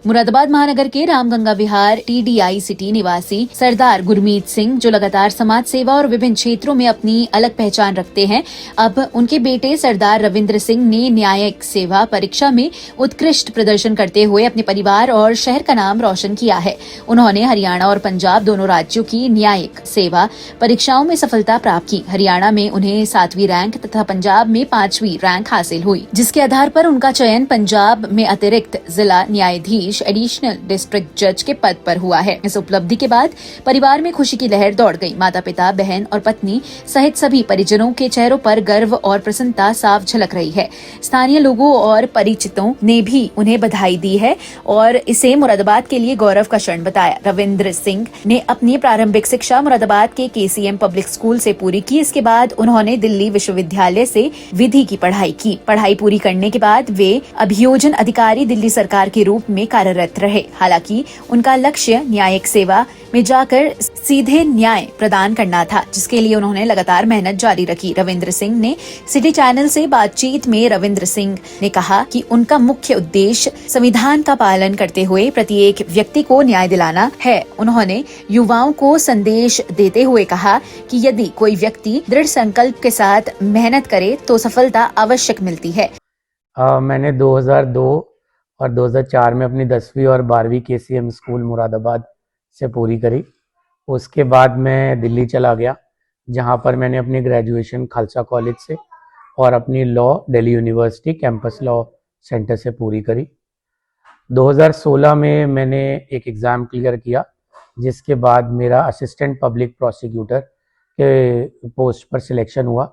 मुरादाबाद महानगर के रामगंगा विहार TDI city निवासी सरदार गुरमीत सिंह, जो लगातार समाज सेवा और विभिन्न क्षेत्रों में अपनी अलग पहचान रखते हैं, अब उनके बेटे सरदार रविंद्र सिंह ने न्यायिक सेवा परीक्षा में उत्कृष्ट प्रदर्शन करते हुए अपने परिवार और शहर का नाम रोशन किया है। उन्होंने हरियाणा और पंजाब दोनों राज्यों की न्यायिक सेवा परीक्षाओं में सफलता प्राप्त की। हरियाणा में उन्हें 7वीं रैंक तथा पंजाब में 5वीं रैंक हासिल हुई, जिसके आधार पर उनका चयन पंजाब में अतिरिक्त जिला न्यायाधीश एडिशनल डिस्ट्रिक्ट जज के पद पर हुआ है। इस उपलब्धि के बाद परिवार में खुशी की लहर दौड़ गई। माता पिता, बहन और पत्नी सहित सभी परिजनों के चेहरों पर गर्व और प्रसन्नता साफ झलक रही है। स्थानीय लोगों और परिचितों ने भी उन्हें बधाई दी है और इसे मुरादाबाद के लिए गौरव का क्षण बताया। रविंद्र सिंह ने अपनी प्रारंभिक शिक्षा मुरादाबाद के KCM पब्लिक स्कूल से पूरी की। इसके बाद उन्होंने दिल्ली विश्वविद्यालय से विधि की पढ़ाई की। पढ़ाई पूरी करने के बाद वे अभियोजन अधिकारी दिल्ली सरकार के रूप में कार्यरत रहे। हालांकि उनका लक्ष्य न्यायिक सेवा में जाकर सीधे न्याय प्रदान करना था, जिसके लिए उन्होंने लगातार मेहनत जारी रखी। रविंद्र सिंह ने सिटी चैनल से बातचीत में रविंद्र सिंह ने कहा कि उनका मुख्य उद्देश्य संविधान का पालन करते हुए प्रत्येक व्यक्ति को न्याय दिलाना है। उन्होंने युवाओं को संदेश देते हुए कहा कि यदि कोई व्यक्ति दृढ़ संकल्प के साथ मेहनत करे तो सफलता अवश्य मिलती है। मैंने 2002 और 2004 में अपनी 10वीं और 12वीं KCM स्कूल मुरादाबाद से पूरी करी। उसके बाद मैं दिल्ली चला गया, जहां पर मैंने अपनी ग्रेजुएशन खालसा कॉलेज से और अपनी law Delhi university campus law centre से पूरी करी। 2016 में मैंने एक एग्ज़ाम क्लियर किया, जिसके बाद मेरा असिस्टेंट पब्लिक प्रोसिक्यूटर के पोस्ट पर सिलेक्शन हुआ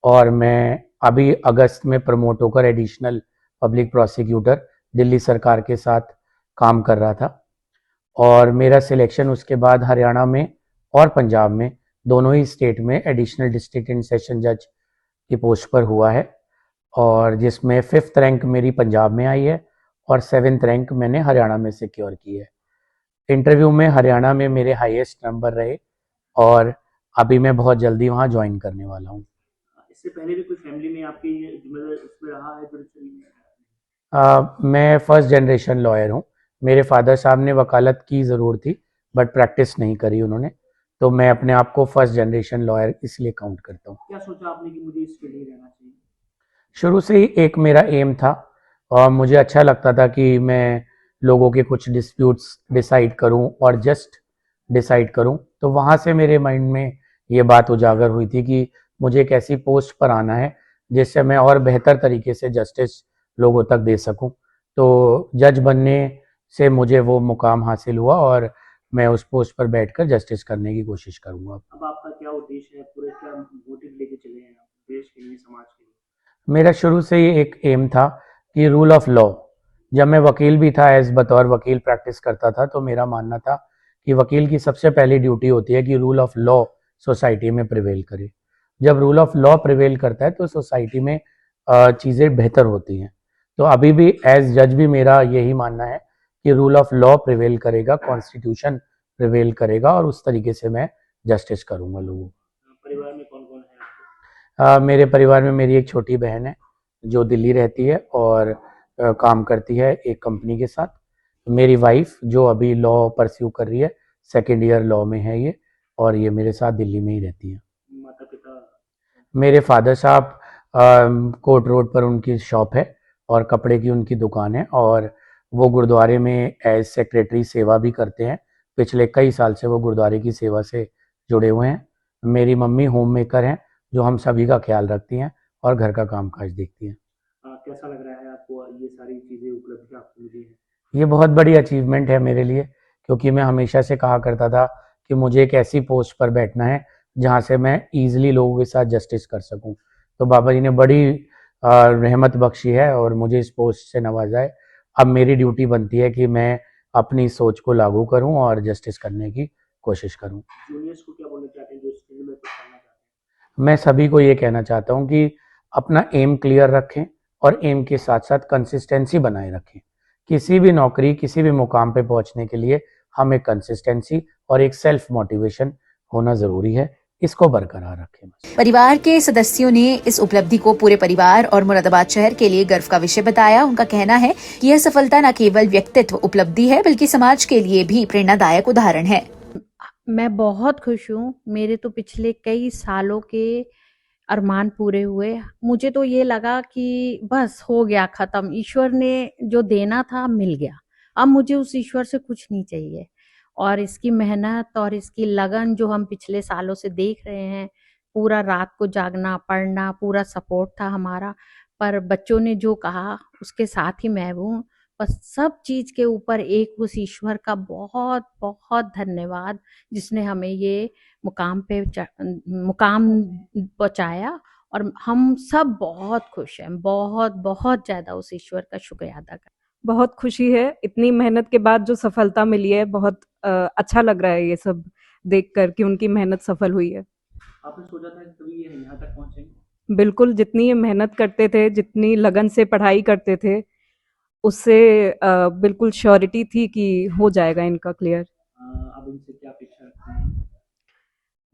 और मैं अभी अगस्त में प्रमोट होकर एडिशनल पब्लिक प्रोसिक्यूटर दिल्ली सरकार के साथ काम कर रहा था। और मेरा सिलेक्शन उसके बाद हरियाणा में और पंजाब में दोनों ही स्टेट में एडिशनल डिस्ट्रिक्ट एंड सेशन जज की पोस्ट पर हुआ है, और जिसमें 5th रैंक मेरी पंजाब में आई है और 7th रैंक मैंने हरियाणा में सिक्योर की है। इंटरव्यू में हरियाणा में मेरे हाईएस्ट नंबर रहे और अभी मैं बहुत जल्दी वहाँ ज्वाइन करने वाला हूँ। इससे पहले भी कोई फैमिली में आपकी जिम्मेदारी इसमें रहा है? मैं फर्स्ट जनरेशन लॉयर हूँ। मेरे फादर साहब ने वकालत की ज़रूर थी, बट प्रैक्टिस नहीं करी उन्होंने, तो मैं अपने आप को फर्स्ट जनरेशन लॉयर इसलिए काउंट करता हूँ। क्या सोचा आपने कि मुझे इस फील्ड में रहना चाहिए? शुरू से ही एक मेरा एम था और मुझे अच्छा लगता था कि मैं लोगों के कुछ डिस्प्यूट्स डिसाइड करूं और जस्ट डिसाइड करूं। तो वहाँ से मेरे माइंड में ये बात उजागर हुई थी कि मुझे एक ऐसी पोस्ट पर आना है जिससे मैं और बेहतर तरीके से जस्टिस लोगों तक दे सकूं। तो जज बनने से मुझे वो मुकाम हासिल हुआ और मैं उस पोस्ट पर बैठकर जस्टिस करने की कोशिश करूंगा। अब आपका क्या उद्देश्य है? पूरे क्या मोटिव लेके चले हैं आप देश के लिए, समाज के लिए? मेरा शुरू से ही एक एम था कि रूल ऑफ लॉ, जब मैं वकील भी था, एज बतौर वकील प्रैक्टिस करता था, तो मेरा मानना था कि वकील की सबसे पहली ड्यूटी होती है कि रूल ऑफ लॉ सोसाइटी में प्रिवेल करे। जब रूल ऑफ लॉ प्रिवेल करता है तो सोसाइटी में चीज़ें बेहतर होती हैं। तो अभी भी एज जज भी मेरा यही मानना है कि रूल ऑफ लॉ प्रिवेल करेगा, कॉन्स्टिट्यूशन प्रिवेल करेगा और उस तरीके से मैं जस्टिस करूँगा लोगों को। परिवार में कौन कौन है? मेरे परिवार में मेरी एक छोटी बहन है जो दिल्ली रहती है और काम करती है एक कंपनी के साथ। मेरी वाइफ जो अभी लॉ परस्यू कर रही है, 2nd ईयर लॉ में है ये, और ये मेरे साथ दिल्ली में ही रहती है। माता पिता? मेरे फादर साहब कोर्ट रोड पर उनकी शॉप है और कपड़े की उनकी दुकान है, और वो गुरुद्वारे में एज सेक्रेटरी सेवा भी करते हैं। पिछले कई साल से वो गुरुद्वारे की सेवा से जुड़े हुए हैं। मेरी मम्मी होम मेकर हैं जो हम सभी का ख्याल रखती हैं और घर का कामकाज देखती हैं। कैसा लग रहा है आपको ये सारी चीज़ें उपलब्धि आपको मिली है? ये बहुत बड़ी अचीवमेंट है मेरे लिए, क्योंकि मैं हमेशा से कहा करता था कि मुझे एक ऐसी पोस्ट पर बैठना है जहाँ से मैं ईजिली लोगों के साथ जस्टिस कर सकूं। तो बाबा जी ने बड़ी रहमत बख्शी है और मुझे इस पोस्ट से नवाजा है। अब मेरी ड्यूटी बनती है कि मैं अपनी सोच को लागू करूं और जस्टिस करने की कोशिश करूं। जूनियर्स को क्या बोलना चाहते हैं जो इस फील्ड में कुछ करना चाहते हैं? मैं सभी को ये कहना चाहता हूं कि अपना एम क्लियर रखें और एम के साथ साथ कंसिस्टेंसी बनाए रखें। किसी भी नौकरी, किसी भी मुकाम पे पहुंचने के लिए हमें कंसिस्टेंसी और एक सेल्फ मोटिवेशन होना ज़रूरी है। इसको बरकरार रखें बस। परिवार के सदस्यों ने इस उपलब्धि को पूरे परिवार और मुरादाबाद शहर के लिए गर्व का विषय बताया। उनका कहना है कि यह सफलता न केवल व्यक्तित्व उपलब्धि है बल्कि समाज के लिए भी प्रेरणादायक उदाहरण है। मैं बहुत खुश हूँ। मेरे तो पिछले कई सालों के अरमान पूरे हुए। मुझे तो ये लगा कि बस हो गया खत्म, ईश्वर ने जो देना था मिल गया। अब मुझे उस ईश्वर से कुछ नहीं चाहिए। और इसकी मेहनत और इसकी लगन जो हम पिछले सालों से देख रहे हैं, पूरा रात को जागना, पढ़ना, पूरा सपोर्ट था हमारा। पर बच्चों ने जो कहा उसके साथ ही मैं हूँ। बस सब चीज के ऊपर एक उस ईश्वर का बहुत बहुत धन्यवाद, जिसने हमें ये मुकाम पहुंचाया। और हम सब बहुत खुश हैं, बहुत बहुत ज्यादा उस ईश्वर का शुक्रिया अदा कर। बहुत खुशी है, इतनी मेहनत के बाद जो सफलता मिली है, बहुत अच्छा लग रहा है ये सब देखकर कि उनकी मेहनत सफल हुई है। आपने सोचा था कि कभी ये यहाँ तक पहुँचेंगे? बिल्कुल, जितनी ये मेहनत करते थे, जितनी लगन से पढ़ाई करते थे, उससे बिल्कुल श्योरिटी थी कि हो जाएगा इनका क्लियर। अब इनसे क्या अपेक्षा रखते हैं?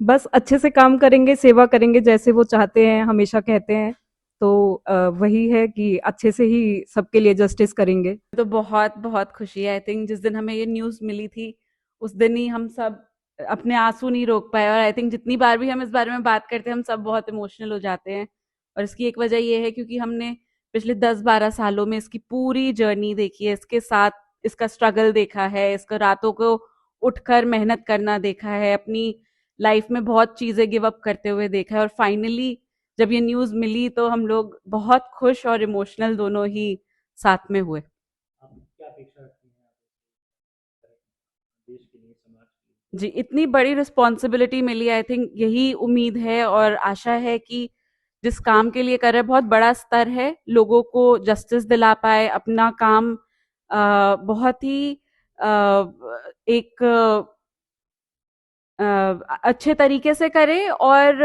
बस अच्छे से काम करेंगे, सेवा करेंगे जैसे वो चाहते हैं, हमेशा कहते हैं। तो वही है कि अच्छे से ही सबके लिए जस्टिस करेंगे। तो बहुत बहुत खुशी है। आई थिंक जिस दिन हमें ये न्यूज़ मिली थी उस दिन ही हम सब अपने आंसू नहीं रोक पाए। और आई थिंक जितनी बार भी हम इस बारे में बात करते हैं हम सब बहुत इमोशनल हो जाते हैं। और इसकी एक वजह ये है क्योंकि हमने पिछले 10-12 सालों में इसकी पूरी जर्नी देखी है, इसके साथ इसका स्ट्रगल देखा है, इसका रातों को उठकर मेहनत करना देखा है, अपनी लाइफ में बहुत चीज़ें गिव अप करते हुए देखा है। और फाइनली जब ये न्यूज़ मिली तो हम लोग बहुत खुश और इमोशनल दोनों ही साथ में हुए। आप क्या अपेक्षा रखते हैं देश के लिए, समाज के लिए? जी, इतनी बड़ी रिस्पॉन्सिबिलिटी मिली, आई थिंक यही उम्मीद है और आशा है कि जिस काम के लिए कर रहे हैं बहुत बड़ा स्तर है, लोगों को जस्टिस दिला पाए, अपना काम बहुत ही एक अच्छे तरीके से करें और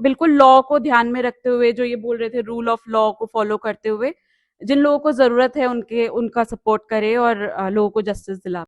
बिल्कुल लॉ को ध्यान में रखते हुए, जो ये बोल रहे थे रूल ऑफ लॉ को फॉलो करते हुए, जिन लोगों को ज़रूरत है उनका सपोर्ट करें और लोगों को जस्टिस दिला।